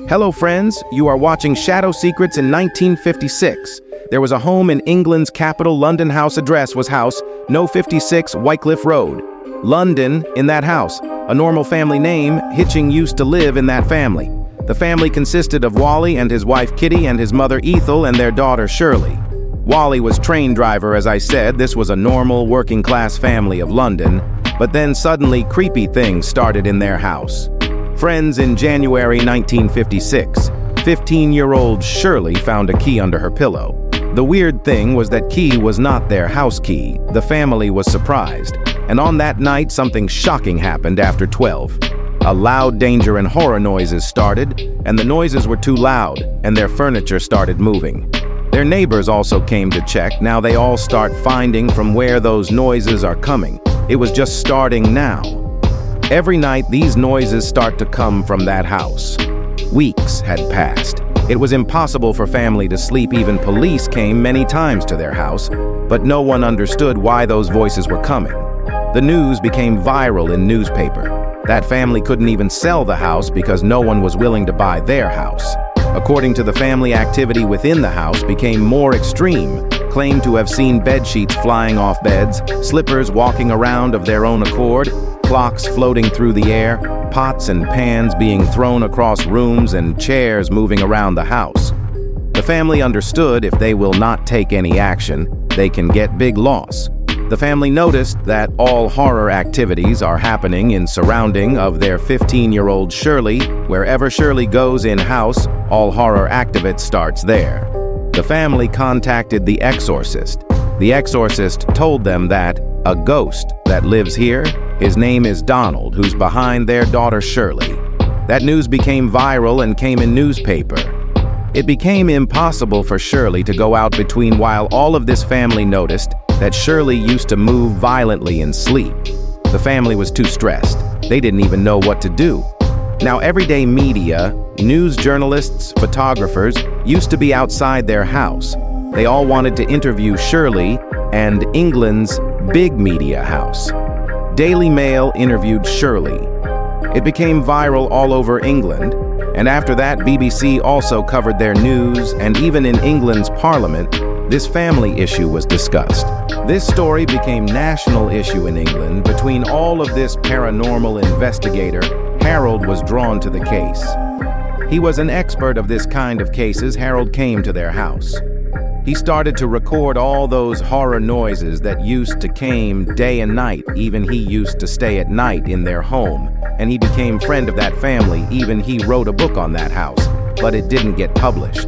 Hello friends, you are watching Shadow Secrets in 1956. There was a home in England's capital. London house address was house No. 56 Wycliffe Road. London in that house. A normal family name, Hitching used to live in that family. The family consisted of Wally and his wife Kitty and his mother Ethel and their daughter Shirley. Wally was train driver, as I said. This was a normal working class family of London. But then suddenly creepy things started in their house. Friends, in January 1956, 15-year-old Shirley found a key under her pillow. The weird thing was that key was not their house key. The family was surprised. And on that night, something shocking happened after 12. A loud danger and horror noises started, and the noises were too loud, and their furniture started moving. Their neighbors also came to check. Now they all start finding from where those noises are coming. It was just starting now. Every night, these noises start to come from that house. Weeks had passed. It was impossible for family to sleep. Even police came many times to their house, but no one understood why those voices were coming. The news became viral in newspaper. That family couldn't even sell the house because no one was willing to buy their house. According to the family, activity within the house became more extreme. Claimed to have seen bed sheets flying off beds, slippers walking around of their own accord, clocks floating through the air, pots and pans being thrown across rooms, and chairs moving around the house. The family understood if they will not take any action, they can get big loss. The family noticed that all horror activities are happening in surrounding of their 15-year-old Shirley. Wherever Shirley goes in-house, all horror activity starts there. The family contacted the exorcist. The exorcist told them that a ghost that lives here, his name is Donald, who's behind their daughter Shirley. That news became viral and came in newspaper. It became impossible for Shirley to go out between while all of this family noticed that Shirley used to move violently in sleep. The family was too stressed. They didn't even know what to do. Now, everyday media, news journalists, photographers, used to be outside their house. They all wanted to interview Shirley and England's big media house. Daily Mail interviewed Shirley. It became viral all over England, and after that, BBC also covered their news, and even in England's parliament, this family issue was discussed. This story became national issue in England. Between all of this paranormal investigator, Harold was drawn to the case. He was an expert of this kind of cases. Harold came to their house. He started to record all those horror noises that used to came day and night. Even he used to stay at night in their home, and he became friend of that family. Even he wrote a book on that house, but it didn't get published.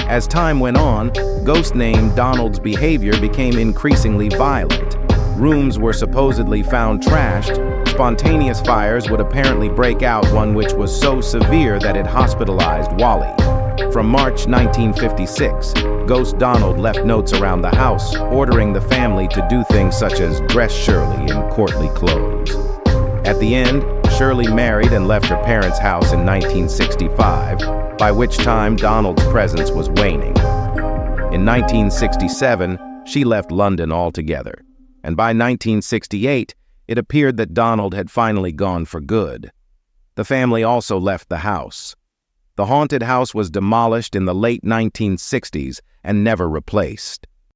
As time went on, ghost named Donald's behavior became increasingly violent. Rooms were supposedly found trashed. Spontaneous fires would apparently break out, one which was so severe that it hospitalized Wally. From March 1956, Ghost Donald left notes around the house, ordering the family to do things such as dress Shirley in courtly clothes. At the end, Shirley married and left her parents' house in 1965, by which time Donald's presence was waning. In 1967, she left London altogether, and by 1968, it appeared that Donald had finally gone for good. The family also left the house. The haunted house was demolished in the late 1960s and never replaced.